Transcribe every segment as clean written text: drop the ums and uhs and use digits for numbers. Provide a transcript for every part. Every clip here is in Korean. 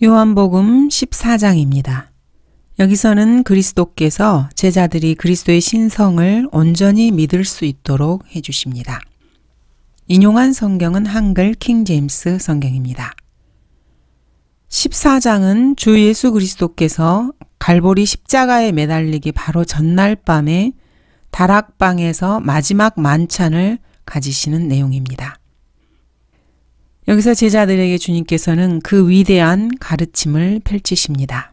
요한복음 14장입니다. 여기서는 그리스도께서 제자들이 그리스도의 신성을 온전히 믿을 수 있도록 해주십니다. 인용한 성경은 한글 킹제임스 성경입니다. 14장은 주 예수 그리스도께서 갈보리 십자가에 매달리기 바로 전날 밤에 다락방에서 마지막 만찬을 가지시는 내용입니다. 여기서 제자들에게 주님께서는 그 위대한 가르침을 펼치십니다.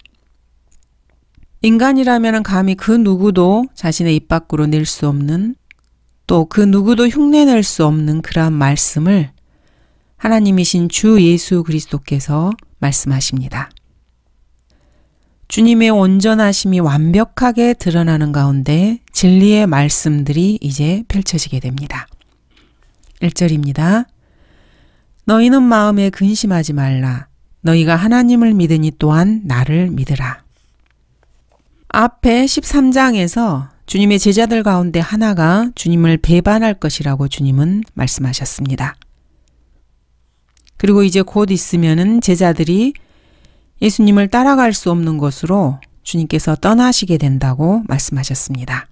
인간이라면 감히 그 누구도 자신의 입 밖으로 낼 수 없는, 또 그 누구도 흉내낼 수 없는 그러한 말씀을 하나님이신 주 예수 그리스도께서 말씀하십니다. 주님의 온전하심이 완벽하게 드러나는 가운데 진리의 말씀들이 이제 펼쳐지게 됩니다. 1절입니다. 너희는 마음에 근심하지 말라. 너희가 하나님을 믿으니 또한 나를 믿으라. 앞에 13장에서 주님의 제자들 가운데 하나가 주님을 배반할 것이라고 주님은 말씀하셨습니다. 그리고 이제 곧 있으면은 제자들이 예수님을 따라갈 수 없는 곳으로 주님께서 떠나시게 된다고 말씀하셨습니다.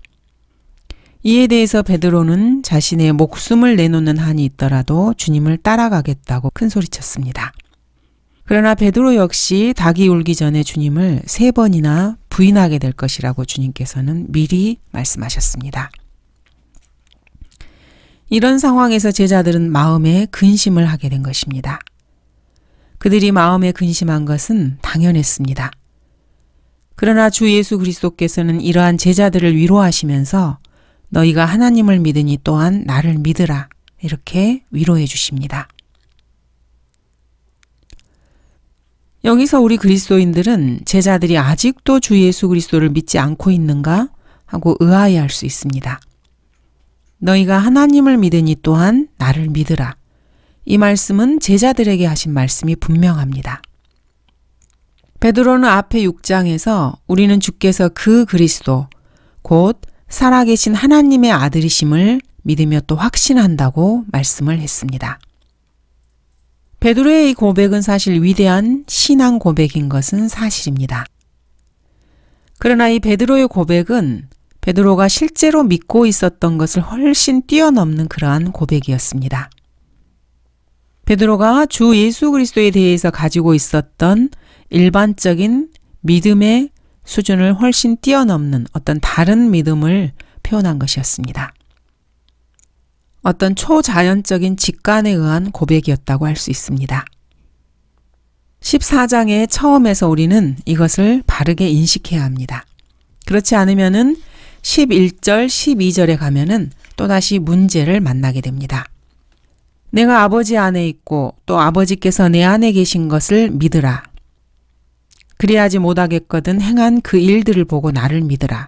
이에 대해서 베드로는 자신의 목숨을 내놓는 한이 있더라도 주님을 따라가겠다고 큰소리쳤습니다. 그러나 베드로 역시 닭이 울기 전에 주님을 3번이나 부인하게 될 것이라고 주님께서는 미리 말씀하셨습니다. 이런 상황에서 제자들은 마음에 근심을 하게 된 것입니다. 그들이 마음에 근심한 것은 당연했습니다. 그러나 주 예수 그리스도께서는 이러한 제자들을 위로하시면서 너희가 하나님을 믿으니 또한 나를 믿으라 이렇게 위로해 주십니다. 여기서 우리 그리스도인들은 제자들이 아직도 주 예수 그리스도를 믿지 않고 있는가 하고 의아해할 수 있습니다. 너희가 하나님을 믿으니 또한 나를 믿으라. 이 말씀은 제자들에게 하신 말씀이 분명합니다. 베드로는 앞에 6장에서 우리는 주께서 그 그리스도 곧 살아계신 하나님의 아들이심을 믿으며 또 확신한다고 말씀을 했습니다. 베드로의 이 고백은 사실 위대한 신앙 고백인 것은 사실입니다. 그러나 이 베드로의 고백은 베드로가 실제로 믿고 있었던 것을 훨씬 뛰어넘는 그러한 고백이었습니다. 베드로가 주 예수 그리스도에 대해서 가지고 있었던 일반적인 믿음의 수준을 훨씬 뛰어넘는 어떤 다른 믿음을 표현한 것이었습니다. 어떤 초자연적인 직관에 의한 고백이었다고 할 수 있습니다. 14장의 처음에서 우리는 이것을 바르게 인식해야 합니다. 그렇지 않으면은 11절, 12절에 가면은 또다시 문제를 만나게 됩니다. 내가 아버지 안에 있고 또 아버지께서 내 안에 계신 것을 믿으라. 그리하지 못하겠거든 행한 그 일들을 보고 나를 믿으라.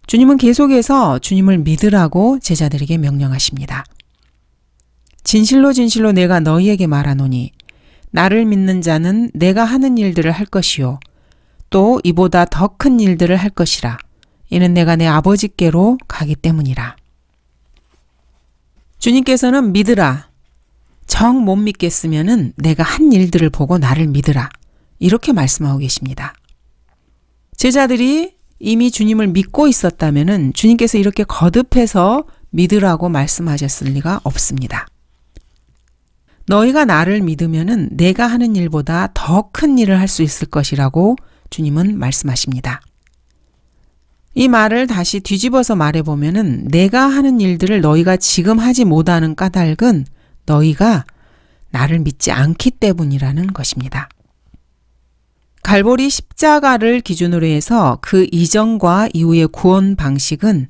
주님은 계속해서 주님을 믿으라고 제자들에게 명령하십니다. 진실로 진실로 내가 너희에게 말하노니 나를 믿는 자는 내가 하는 일들을 할 것이요 또 이보다 더 큰 일들을 할 것이라. 이는 내가 내 아버지께로 가기 때문이라. 주님께서는 믿으라. 정 못 믿겠으면은 내가 한 일들을 보고 나를 믿으라. 이렇게 말씀하고 계십니다. 제자들이 이미 주님을 믿고 있었다면은 주님께서 이렇게 거듭해서 믿으라고 말씀하셨을 리가 없습니다. 너희가 나를 믿으면은 내가 하는 일보다 더 큰 일을 할 수 있을 것이라고 주님은 말씀하십니다. 이 말을 다시 뒤집어서 말해보면은 내가 하는 일들을 너희가 지금 하지 못하는 까닭은 너희가 나를 믿지 않기 때문이라는 것입니다. 갈보리 십자가를 기준으로 해서 그 이전과 이후의 구원 방식은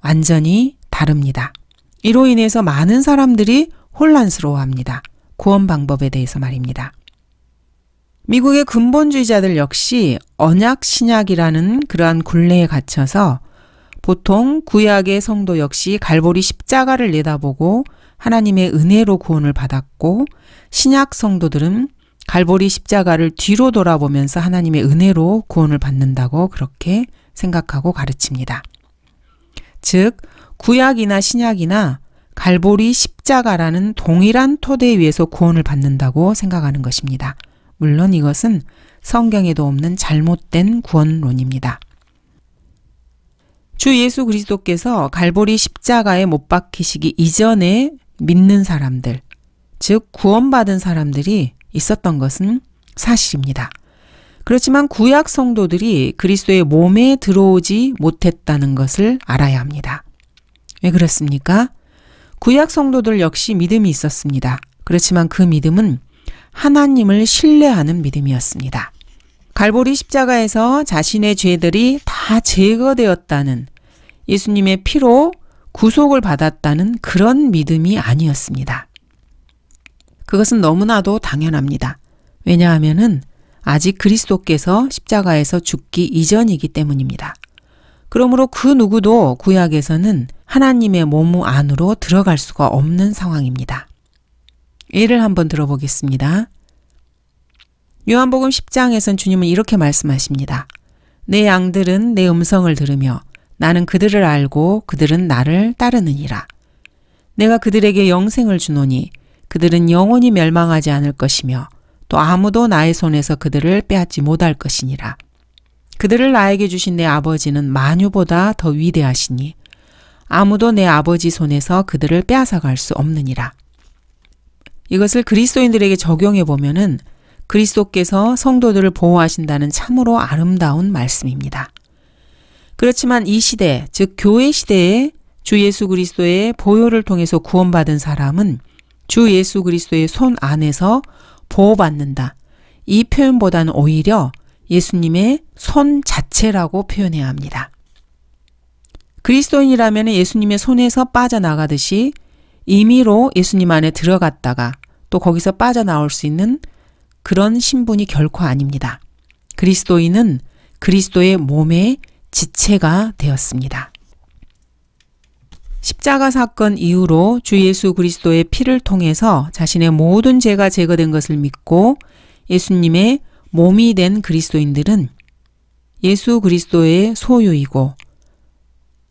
완전히 다릅니다. 이로 인해서 많은 사람들이 혼란스러워합니다. 구원 방법에 대해서 말입니다. 미국의 근본주의자들 역시 언약 신약이라는 그러한 굴레에 갇혀서 보통 구약의 성도 역시 갈보리 십자가를 내다보고 하나님의 은혜로 구원을 받았고 신약 성도들은 갈보리 십자가를 뒤로 돌아보면서 하나님의 은혜로 구원을 받는다고 그렇게 생각하고 가르칩니다. 즉 구약이나 신약이나 갈보리 십자가라는 동일한 토대 위에서 구원을 받는다고 생각하는 것입니다. 물론 이것은 성경에도 없는 잘못된 구원론입니다. 주 예수 그리스도께서 갈보리 십자가에 못 박히시기 이전에 믿는 사람들, 즉 구원받은 사람들이 있었던 것은 사실입니다. 그렇지만 구약 성도들이 그리스도의 몸에 들어오지 못했다는 것을 알아야 합니다. 왜 그렇습니까? 구약 성도들 역시 믿음이 있었습니다. 그렇지만 그 믿음은 하나님을 신뢰하는 믿음이었습니다. 갈보리 십자가에서 자신의 죄들이 다 제거되었다는, 예수님의 피로 구속을 받았다는 그런 믿음이 아니었습니다. 그것은 너무나도 당연합니다. 왜냐하면은 아직 그리스도께서 십자가에서 죽기 이전이기 때문입니다. 그러므로 그 누구도 구약에서는 하나님의 몸 안으로 들어갈 수가 없는 상황입니다. 예를 한번 들어보겠습니다. 요한복음 10장에선 주님은 이렇게 말씀하십니다. 내 양들은 내 음성을 들으며 나는 그들을 알고 그들은 나를 따르느니라. 내가 그들에게 영생을 주노니 그들은 영원히 멸망하지 않을 것이며 또 아무도 나의 손에서 그들을 빼앗지 못할 것이니라. 그들을 나에게 주신 내 아버지는 만유보다 더 위대하시니 아무도 내 아버지 손에서 그들을 빼앗아갈 수 없느니라. 이것을 그리스도인들에게 적용해 보면은 그리스도께서 성도들을 보호하신다는 참으로 아름다운 말씀입니다. 그렇지만 이 시대, 즉 교회 시대에 주 예수 그리스도의 보혈을 통해서 구원받은 사람은 주 예수 그리스도의 손 안에서 보호받는다. 이 표현보다는 오히려 예수님의 손 자체라고 표현해야 합니다. 그리스도인이라면 예수님의 손에서 빠져나가듯이 임의로 예수님 안에 들어갔다가 또 거기서 빠져나올 수 있는 그런 신분이 결코 아닙니다. 그리스도인은 그리스도의 몸의 지체가 되었습니다. 십자가 사건 이후로 주 예수 그리스도의 피를 통해서 자신의 모든 죄가 제거된 것을 믿고 예수님의 몸이 된 그리스도인들은 예수 그리스도의 소유이고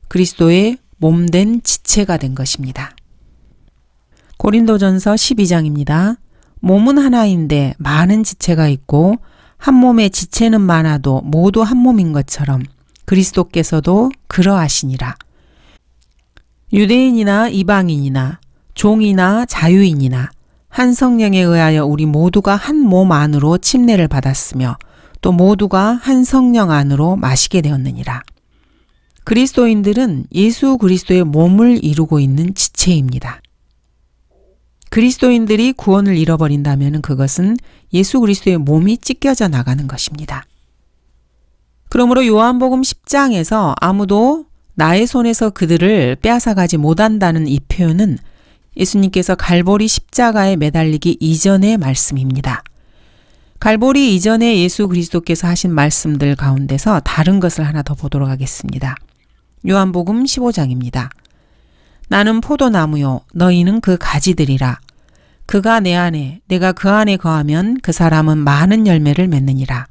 그리스도의 몸된 지체가 된 것입니다. 고린도전서 12장입니다. 몸은 하나인데 많은 지체가 있고 한 몸의 지체는 많아도 모두 한 몸인 것처럼 그리스도께서도 그러하시니라. 유대인이나 이방인이나 종이나 자유인이나 한 성령에 의하여 우리 모두가 한 몸 안으로 침례를 받았으며 또 모두가 한 성령 안으로 마시게 되었느니라. 그리스도인들은 예수 그리스도의 몸을 이루고 있는 지체입니다. 그리스도인들이 구원을 잃어버린다면 그것은 예수 그리스도의 몸이 찢겨져 나가는 것입니다. 그러므로 요한복음 10장에서 아무도 나의 손에서 그들을 빼앗아가지 못한다는 이 표현은 예수님께서 갈보리 십자가에 매달리기 이전의 말씀입니다. 갈보리 이전에 예수 그리스도께서 하신 말씀들 가운데서 다른 것을 하나 더 보도록 하겠습니다. 요한복음 15장입니다. 나는 포도나무요 너희는 그 가지들이라. 그가 내 안에 내가 그 안에 거하면 그 사람은 많은 열매를 맺느니라.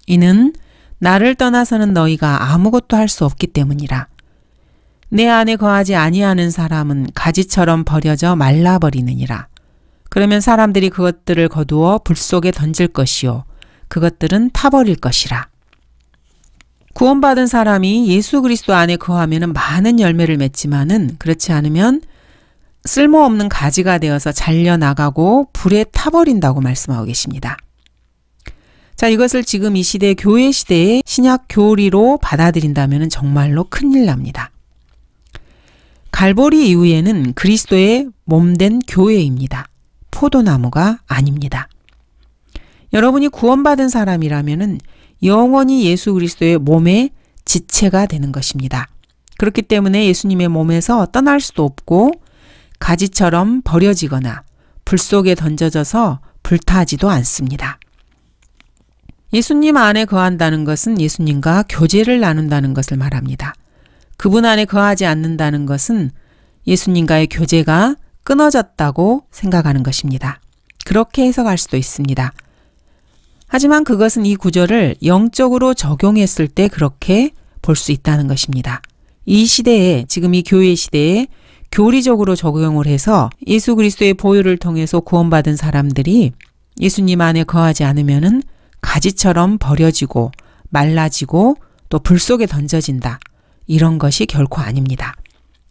이는 나를 떠나서는 너희가 아무것도 할 수 없기 때문이라. 내 안에 거하지 아니하는 사람은 가지처럼 버려져 말라버리느니라. 그러면 사람들이 그것들을 거두어 불 속에 던질 것이요 그것들은 타버릴 것이라. 구원받은 사람이 예수 그리스도 안에 거하면 많은 열매를 맺지만은 그렇지 않으면 쓸모없는 가지가 되어서 잘려나가고 불에 타버린다고 말씀하고 계십니다. 자, 이것을 지금 이 시대 교회 시대의 신약 교리로 받아들인다면 정말로 큰일 납니다. 갈보리 이후에는 그리스도의 몸된 교회입니다. 포도나무가 아닙니다. 여러분이 구원받은 사람이라면 영원히 예수 그리스도의 몸의 지체가 되는 것입니다. 그렇기 때문에 예수님의 몸에서 떠날 수도 없고 가지처럼 버려지거나 불 속에 던져져서 불타지도 않습니다. 예수님 안에 거한다는 것은 예수님과 교제를 나눈다는 것을 말합니다. 그분 안에 거하지 않는다는 것은 예수님과의 교제가 끊어졌다고 생각하는 것입니다. 그렇게 해석할 수도 있습니다. 하지만 그것은 이 구절을 영적으로 적용했을 때 그렇게 볼 수 있다는 것입니다. 이 시대에, 지금 이 교회 시대에 교리적으로 적용을 해서 예수 그리스도의 보혈을 통해서 구원받은 사람들이 예수님 안에 거하지 않으면은 가지처럼 버려지고 말라지고 또 불 속에 던져진다. 이런 것이 결코 아닙니다.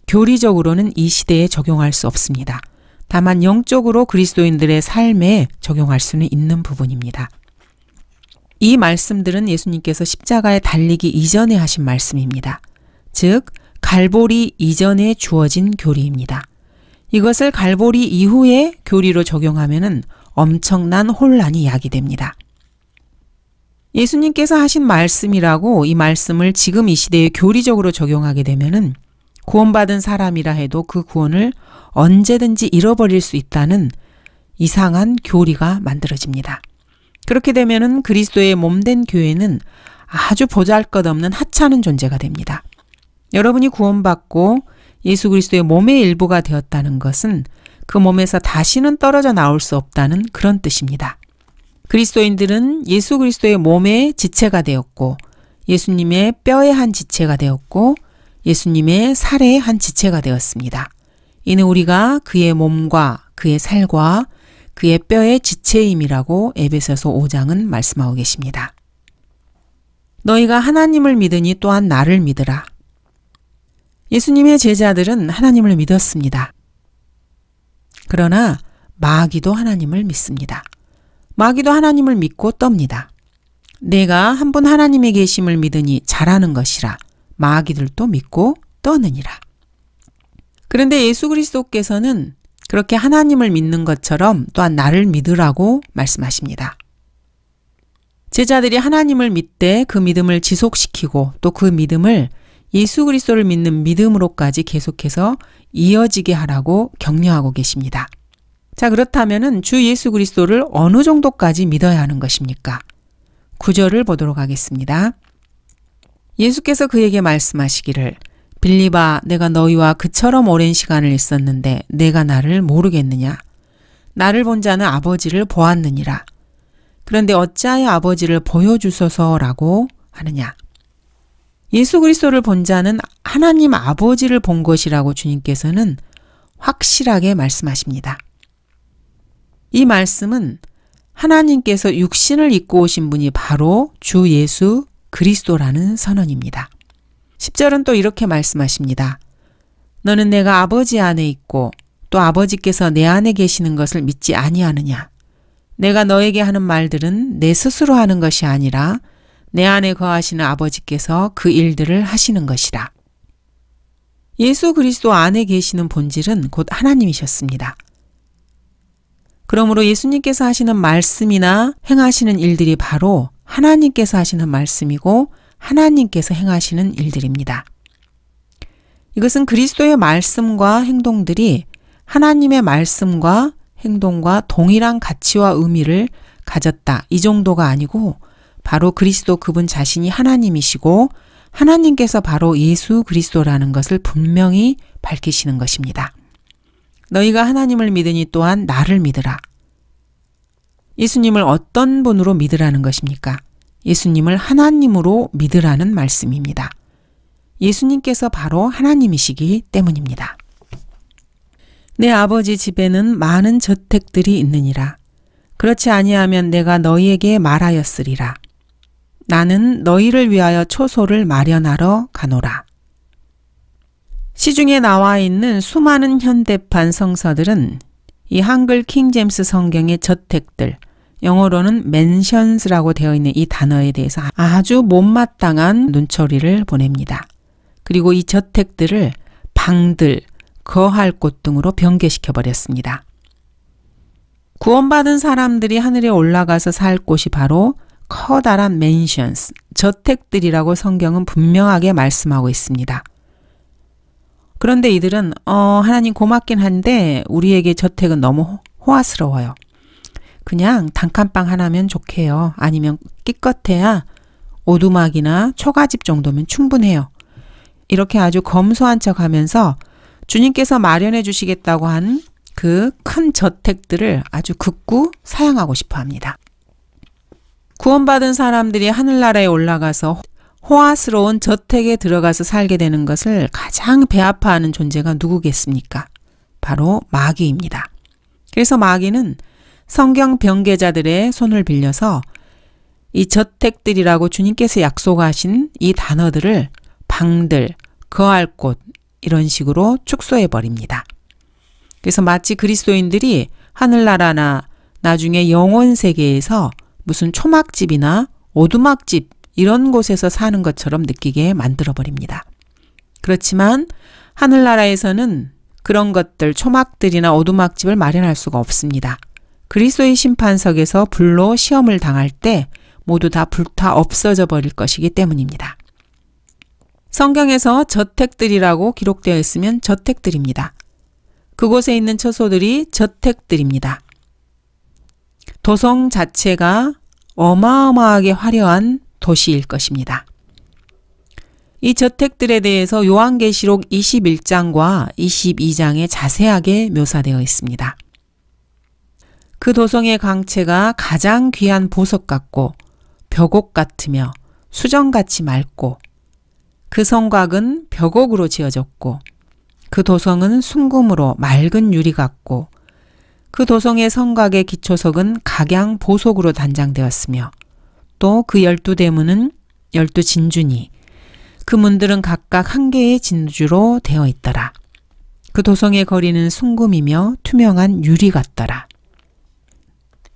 교리적으로는 이 시대에 적용할 수 없습니다. 다만 영적으로 그리스도인들의 삶에 적용할 수는 있는 부분입니다. 이 말씀들은 예수님께서 십자가에 달리기 이전에 하신 말씀입니다. 즉 갈보리 이전에 주어진 교리입니다. 이것을 갈보리 이후에 교리로 적용하면은 엄청난 혼란이 야기됩니다. 예수님께서 하신 말씀이라고 이 말씀을 지금 이 시대에 교리적으로 적용하게 되면은 구원받은 사람이라 해도 그 구원을 언제든지 잃어버릴 수 있다는 이상한 교리가 만들어집니다. 그렇게 되면은 그리스도의 몸된 교회는 아주 보잘것없는 하찮은 존재가 됩니다. 여러분이 구원받고 예수 그리스도의 몸의 일부가 되었다는 것은 그 몸에서 다시는 떨어져 나올 수 없다는 그런 뜻입니다. 그리스도인들은 예수 그리스도의 몸의 지체가 되었고 예수님의 뼈의 한 지체가 되었고 예수님의 살의 한 지체가 되었습니다. 이는 우리가 그의 몸과 그의 살과 그의 뼈의 지체임이라고 에베소서 5장은 말씀하고 계십니다. 너희가 하나님을 믿으니 또한 나를 믿으라. 예수님의 제자들은 하나님을 믿었습니다. 그러나 마귀도 하나님을 믿습니다. 마귀도 하나님을 믿고 떱니다. 내가 한 분 하나님의 계심을 믿으니 잘하는 것이라 마귀들도 믿고 떠느니라. 그런데 예수 그리스도께서는 그렇게 하나님을 믿는 것처럼 또한 나를 믿으라고 말씀하십니다. 제자들이 하나님을 믿되 그 믿음을 지속시키고 또 그 믿음을 예수 그리스도를 믿는 믿음으로까지 계속해서 이어지게 하라고 격려하고 계십니다. 자, 그렇다면은 주 예수 그리스도를 어느 정도까지 믿어야 하는 것입니까? 9절을 보도록 하겠습니다. 예수께서 그에게 말씀하시기를 빌립아 내가 너희와 그처럼 오랜 시간을 있었는데 내가 나를 모르겠느냐? 나를 본 자는 아버지를 보았느니라. 그런데 어찌하여 아버지를 보여주소서라고 하느냐? 예수 그리스도를 본 자는 하나님 아버지를 본 것이라고 주님께서는 확실하게 말씀하십니다. 이 말씀은 하나님께서 육신을 입고 오신 분이 바로 주 예수 그리스도라는 선언입니다. 10절은 또 이렇게 말씀하십니다. 너는 내가 아버지 안에 있고 또 아버지께서 내 안에 계시는 것을 믿지 아니하느냐? 내가 너에게 하는 말들은 내 스스로 하는 것이 아니라 내 안에 거하시는 아버지께서 그 일들을 하시는 것이라. 예수 그리스도 안에 계시는 본질은 곧 하나님이셨습니다. 그러므로 예수님께서 하시는 말씀이나 행하시는 일들이 바로 하나님께서 하시는 말씀이고 하나님께서 행하시는 일들입니다. 이것은 그리스도의 말씀과 행동들이 하나님의 말씀과 행동과 동일한 가치와 의미를 가졌다. 이 정도가 아니고 바로 그리스도 그분 자신이 하나님이시고 하나님께서 바로 예수 그리스도라는 것을 분명히 밝히시는 것입니다. 너희가 하나님을 믿으니 또한 나를 믿으라. 예수님을 어떤 분으로 믿으라는 것입니까? 예수님을 하나님으로 믿으라는 말씀입니다. 예수님께서 바로 하나님이시기 때문입니다. 내 아버지 집에는 많은 저택들이 있느니라. 그렇지 아니하면 내가 너희에게 말하였으리라. 나는 너희를 위하여 초소를 마련하러 가노라. 시중에 나와 있는 수많은 현대판 성서들은 이 한글 킹제임스 성경의 저택들, 영어로는 mansions라고 되어 있는 이 단어에 대해서 아주 못마땅한 눈초리를 보냅니다. 그리고 이 저택들을 방들, 거할 곳 등으로 변개시켜 버렸습니다. 구원받은 사람들이 하늘에 올라가서 살 곳이 바로 커다란 mansions, 저택들이라고 성경은 분명하게 말씀하고 있습니다. 그런데 이들은 하나님 고맙긴 한데 우리에게 저택은 너무 호화스러워요. 그냥 단칸방 하나면 좋게요. 아니면 끼껏해야 오두막이나 초가집 정도면 충분해요. 이렇게 아주 검소한 척하면서 주님께서 마련해 주시겠다고 한 그 큰 저택들을 아주 극구 사양하고 싶어 합니다. 구원받은 사람들이 하늘나라에 올라가서 호화스러운 저택에 들어가서 살게 되는 것을 가장 배아파하는 존재가 누구겠습니까? 바로 마귀입니다. 그래서 마귀는 성경 변개자들의 손을 빌려서 이 저택들이라고 주님께서 약속하신 이 단어들을 방들, 거할 곳 이런 식으로 축소해 버립니다. 그래서 마치 그리스도인들이 하늘나라나 나중에 영혼 세계에서 무슨 초막집이나 오두막집 이런 곳에서 사는 것처럼 느끼게 만들어 버립니다. 그렇지만 하늘나라에서는 그런 것들, 초막들이나 오두막집을 마련할 수가 없습니다. 그리스도의 심판석에서 불로 시험을 당할 때 모두 다 불타 없어져 버릴 것이기 때문입니다. 성경에서 저택들이라고 기록되어 있으면 저택들입니다. 그곳에 있는 처소들이 저택들입니다. 도성 자체가 어마어마하게 화려한 도시일 것입니다. 이 저택들에 대해서 요한계시록 21장과 22장에 자세하게 묘사되어 있습니다. 그 도성의 광채가 가장 귀한 보석 같고 벽옥 같으며 수정같이 맑고 그 성곽은 벽옥으로 지어졌고 그 도성은 순금으로 맑은 유리 같고 그 도성의 성곽의 기초석은 각양 보석으로 단장되었으며 또 그 12대문은 12진주니 그 문들은 각각 한 개의 진주로 되어 있더라. 그 도성의 거리는 순금이며 투명한 유리 같더라.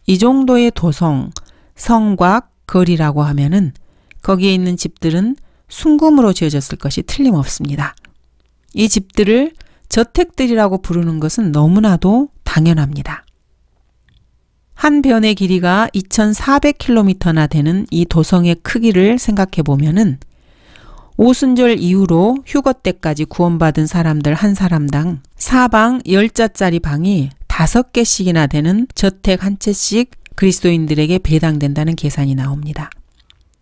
이 정도의 도성, 성곽, 거리라고 하면은 거기에 있는 집들은 순금으로 지어졌을 것이 틀림없습니다. 이 집들을 저택들이라고 부르는 것은 너무나도 당연합니다. 한 변의 길이가 2400km나 되는 이 도성의 크기를 생각해 보면은 오순절 이후로 휴거 때까지 구원받은 사람들 한 사람당 사방 10자짜리 방이 5개씩이나 되는 저택 한 채씩 그리스도인들에게 배당된다는 계산이 나옵니다.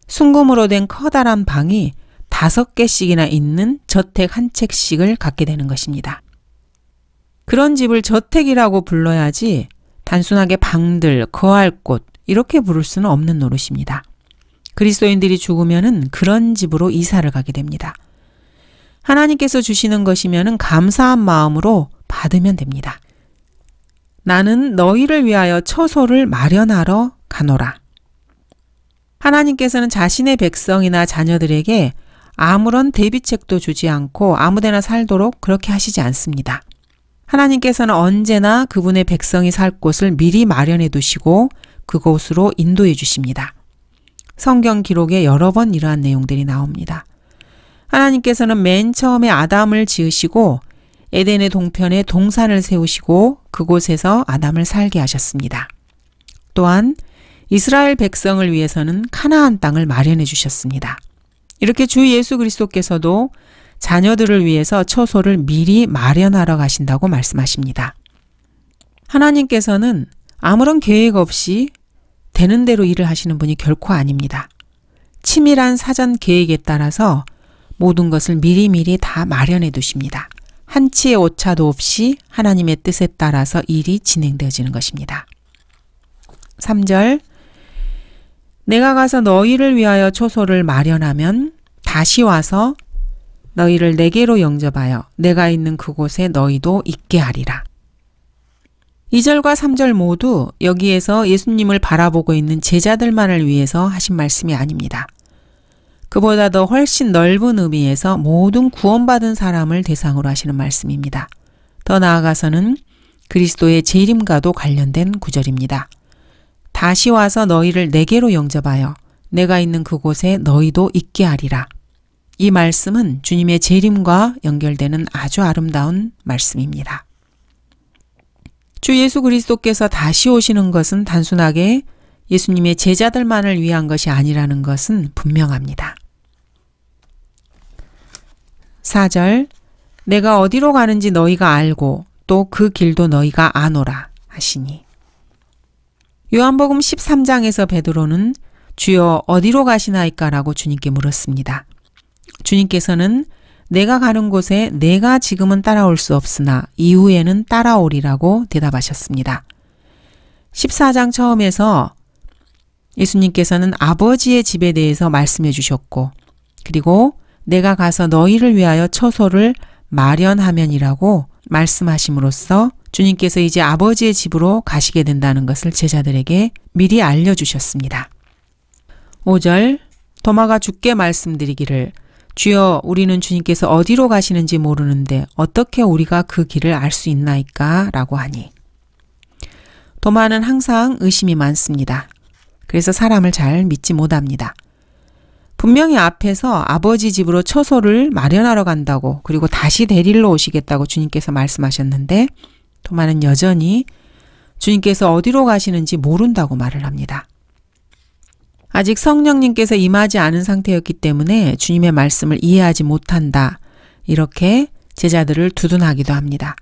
순금으로 된 커다란 방이 5개씩이나 있는 저택 한 채씩을 갖게 되는 것입니다. 그런 집을 저택이라고 불러야지 단순하게 방들, 거할 곳 이렇게 부를 수는 없는 노릇입니다. 그리스도인들이 죽으면은 그런 집으로 이사를 가게 됩니다. 하나님께서 주시는 것이면은 감사한 마음으로 받으면 됩니다. 나는 너희를 위하여 처소를 마련하러 가노라. 하나님께서는 자신의 백성이나 자녀들에게 아무런 대비책도 주지 않고 아무데나 살도록 그렇게 하시지 않습니다. 하나님께서는 언제나 그분의 백성이 살 곳을 미리 마련해 두시고 그곳으로 인도해 주십니다. 성경 기록에 여러 번 이러한 내용들이 나옵니다. 하나님께서는 맨 처음에 아담을 지으시고 에덴의 동편에 동산을 세우시고 그곳에서 아담을 살게 하셨습니다. 또한 이스라엘 백성을 위해서는 카나안 땅을 마련해 주셨습니다. 이렇게 주 예수 그리스도께서도 자녀들을 위해서 처소를 미리 마련하러 가신다고 말씀하십니다. 하나님께서는 아무런 계획 없이 되는 대로 일을 하시는 분이 결코 아닙니다. 치밀한 사전 계획에 따라서 모든 것을 미리미리 다 마련해 두십니다. 한치의 오차도 없이 하나님의 뜻에 따라서 일이 진행되어지는 것입니다. 3절 내가 가서 너희를 위하여 초소를 마련하면 다시 와서 너희를 내게로 영접하여 내가 있는 그곳에 너희도 있게 하리라. 2절과 3절 모두 여기에서 예수님을 바라보고 있는 제자들만을 위해서 하신 말씀이 아닙니다. 그보다 더 훨씬 넓은 의미에서 모든 구원받은 사람을 대상으로 하시는 말씀입니다. 더 나아가서는 그리스도의 재림과도 관련된 구절입니다. 다시 와서 너희를 내게로 영접하여 내가 있는 그곳에 너희도 있게 하리라. 이 말씀은 주님의 재림과 연결되는 아주 아름다운 말씀입니다. 주 예수 그리스도께서 다시 오시는 것은 단순하게 예수님의 제자들만을 위한 것이 아니라는 것은 분명합니다. 4절 내가 어디로 가는지 너희가 알고 또 그 길도 너희가 아노라 하시니. 요한복음 13장에서 베드로는 주여 어디로 가시나이까라고 주님께 물었습니다. 주님께서는 내가 가는 곳에 내가 지금은 따라올 수 없으나 이후에는 따라오리라고 대답하셨습니다. 14장 처음에서 예수님께서는 아버지의 집에 대해서 말씀해 주셨고 그리고 내가 가서 너희를 위하여 처소를 마련하면이라고 말씀하심으로써 주님께서 이제 아버지의 집으로 가시게 된다는 것을 제자들에게 미리 알려주셨습니다. 5절, 도마가 주께 말씀드리기를 주여 우리는 주님께서 어디로 가시는지 모르는데 어떻게 우리가 그 길을 알 수 있나이까? 라고 하니 도마는 항상 의심이 많습니다. 그래서 사람을 잘 믿지 못합니다. 분명히 앞에서 아버지 집으로 처소를 마련하러 간다고 그리고 다시 데리러 오시겠다고 주님께서 말씀하셨는데 도마는 여전히 주님께서 어디로 가시는지 모른다고 말을 합니다. 아직 성령님께서 임하지 않은 상태였기 때문에 주님의 말씀을 이해하지 못한다. 이렇게 제자들을 두둔하기도 합니다.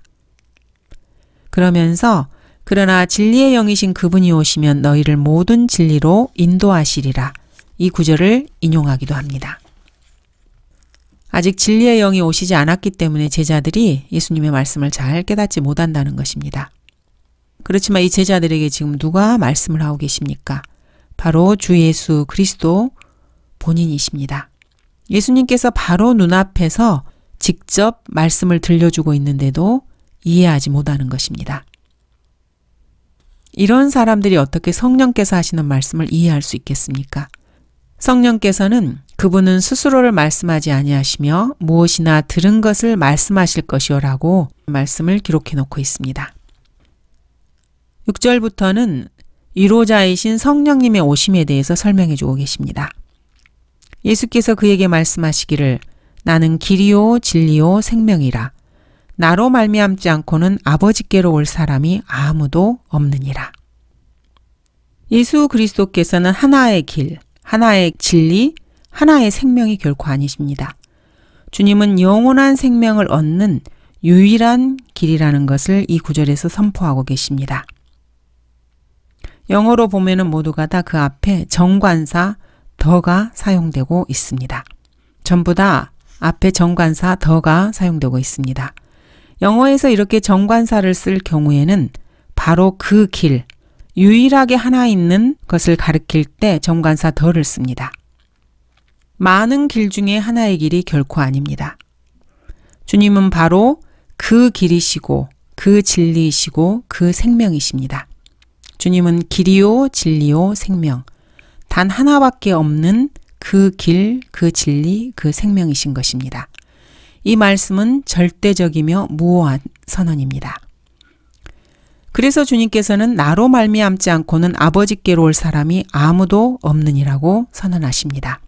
그러면서 그러나 진리의 영이신 그분이 오시면 너희를 모든 진리로 인도하시리라. 이 구절을 인용하기도 합니다. 아직 진리의 영이 오시지 않았기 때문에 제자들이 예수님의 말씀을 잘 깨닫지 못한다는 것입니다. 그렇지만 이 제자들에게 지금 누가 말씀을 하고 계십니까? 바로 주 예수 그리스도 본인이십니다. 예수님께서 바로 눈앞에서 직접 말씀을 들려주고 있는데도 이해하지 못하는 것입니다. 이런 사람들이 어떻게 성령께서 하시는 말씀을 이해할 수 있겠습니까? 성령께서는 그분은 스스로를 말씀하지 아니하시며 무엇이나 들은 것을 말씀하실 것이요라고 말씀을 기록해 놓고 있습니다. 6절부터는 위로자이신 성령님의 오심에 대해서 설명해 주고 계십니다. 예수께서 그에게 말씀하시기를 나는 길이요 진리요 생명이라. 나로 말미암지 않고는 아버지께로 올 사람이 아무도 없느니라. 예수 그리스도께서는 하나의 길, 하나의 진리, 하나의 생명이 결코 아니십니다. 주님은 영원한 생명을 얻는 유일한 길이라는 것을 이 구절에서 선포하고 계십니다. 영어로 보면은 모두가 다 그 앞에 정관사 더가 사용되고 있습니다. 전부 다 앞에 정관사 더가 사용되고 있습니다. 영어에서 이렇게 정관사를 쓸 경우에는 바로 그 길, 유일하게 하나 있는 것을 가리킬 때 정관사 더를 씁니다. 많은 길 중에 하나의 길이 결코 아닙니다. 주님은 바로 그 길이시고 그 진리이시고 그 생명이십니다. 주님은 길이요 진리요 생명, 단 하나밖에 없는 그 길, 그 진리, 그 생명이신 것입니다. 이 말씀은 절대적이며 무오한 선언입니다. 그래서 주님께서는 나로 말미암지 않고는 아버지께로 올 사람이 아무도 없느니라고 선언하십니다.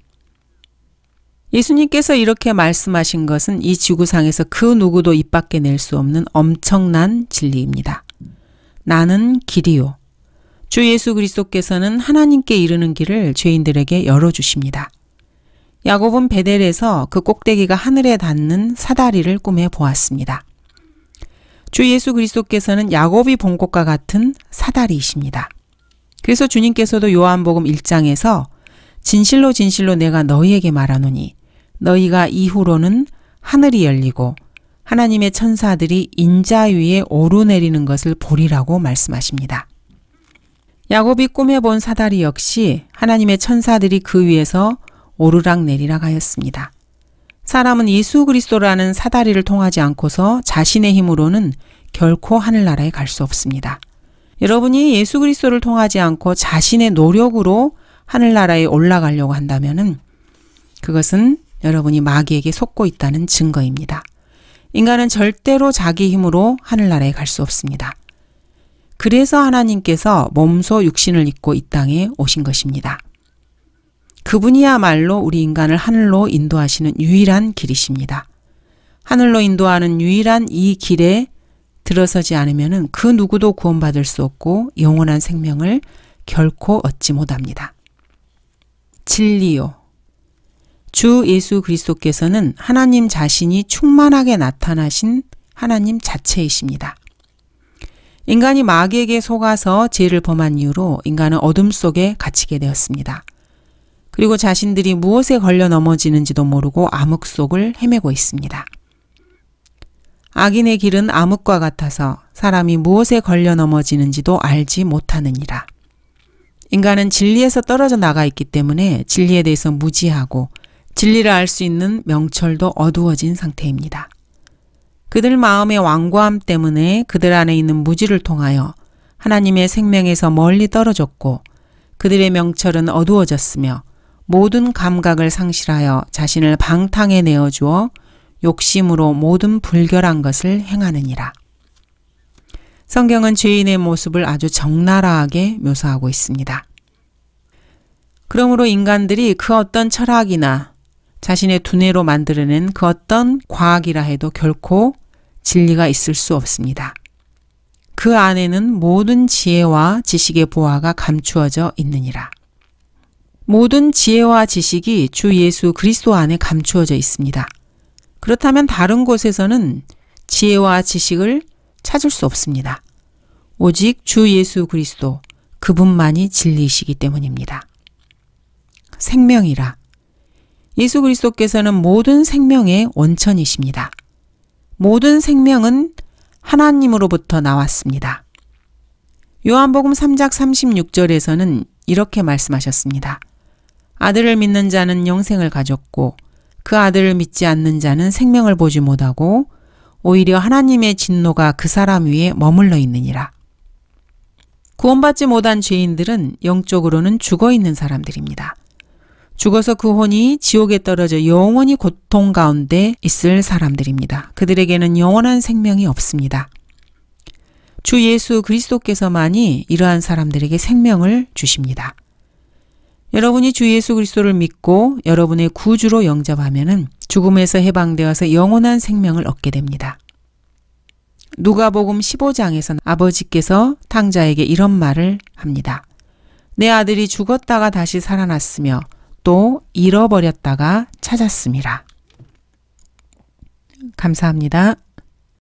예수님께서 이렇게 말씀하신 것은 이 지구상에서 그 누구도 입 밖에 낼 수 없는 엄청난 진리입니다. 나는 길이요. 주 예수 그리스도께서는 하나님께 이르는 길을 죄인들에게 열어주십니다. 야곱은 베델에서 그 꼭대기가 하늘에 닿는 사다리를 꿈에 보았습니다. 주 예수 그리스도께서는 야곱이 본 것과 같은 사다리이십니다. 그래서 주님께서도 요한복음 1장에서 진실로 진실로 내가 너희에게 말하노니 너희가 이후로는 하늘이 열리고 하나님의 천사들이 인자 위에 오르내리는 것을 보리라고 말씀하십니다. 야곱이 꿈에 본 사다리 역시 하나님의 천사들이 그 위에서 오르락 내리락 하였습니다. 사람은 예수 그리스도라는 사다리를 통하지 않고서 자신의 힘으로는 결코 하늘나라에 갈 수 없습니다. 여러분이 예수 그리스도를 통하지 않고 자신의 노력으로 하늘나라에 올라가려고 한다면은 그것은 여러분이 마귀에게 속고 있다는 증거입니다. 인간은 절대로 자기 힘으로 하늘나라에 갈 수 없습니다. 그래서 하나님께서 몸소 육신을 입고 이 땅에 오신 것입니다. 그분이야말로 우리 인간을 하늘로 인도하시는 유일한 길이십니다. 하늘로 인도하는 유일한 이 길에 들어서지 않으면 그 누구도 구원받을 수 없고 영원한 생명을 결코 얻지 못합니다. 진리요. 주 예수 그리스도께서는 하나님 자신이 충만하게 나타나신 하나님 자체이십니다. 인간이 마귀에게 속아서 죄를 범한 이후로 인간은 어둠 속에 갇히게 되었습니다. 그리고 자신들이 무엇에 걸려 넘어지는지도 모르고 암흑 속을 헤매고 있습니다. 악인의 길은 암흑과 같아서 사람이 무엇에 걸려 넘어지는지도 알지 못하느니라. 인간은 진리에서 떨어져 나가 있기 때문에 진리에 대해서 무지하고 진리를 알 수 있는 명철도 어두워진 상태입니다. 그들 마음의 완고함 때문에 그들 안에 있는 무지를 통하여 하나님의 생명에서 멀리 떨어졌고 그들의 명철은 어두워졌으며 모든 감각을 상실하여 자신을 방탕에 내어주어 욕심으로 모든 불결한 것을 행하느니라. 성경은 죄인의 모습을 아주 적나라하게 묘사하고 있습니다. 그러므로 인간들이 그 어떤 철학이나 자신의 두뇌로 만들어낸 그 어떤 과학이라 해도 결코 진리가 있을 수 없습니다. 그 안에는 모든 지혜와 지식의 보화가 감추어져 있느니라. 모든 지혜와 지식이 주 예수 그리스도 안에 감추어져 있습니다. 그렇다면 다른 곳에서는 지혜와 지식을 찾을 수 없습니다. 오직 주 예수 그리스도 그분만이 진리이시기 때문입니다. 생명이라. 예수 그리스도께서는 모든 생명의 원천이십니다. 모든 생명은 하나님으로부터 나왔습니다. 요한복음 3장 36절에서는 이렇게 말씀하셨습니다. 아들을 믿는 자는 영생을 가졌고 그 아들을 믿지 않는 자는 생명을 보지 못하고 오히려 하나님의 진노가 그 사람 위에 머물러 있느니라. 구원받지 못한 죄인들은 영적으로는 죽어 있는 사람들입니다. 죽어서 그 혼이 지옥에 떨어져 영원히 고통 가운데 있을 사람들입니다. 그들에게는 영원한 생명이 없습니다. 주 예수 그리스도께서만이 이러한 사람들에게 생명을 주십니다. 여러분이 주 예수 그리스도를 믿고 여러분의 구주로 영접하면은 죽음에서 해방되어서 영원한 생명을 얻게 됩니다. 누가복음 15장에서는 아버지께서 탕자에게 이런 말을 합니다. 내 아들이 죽었다가 다시 살아났으며 또 잃어버렸다가 찾았음이라. 감사합니다.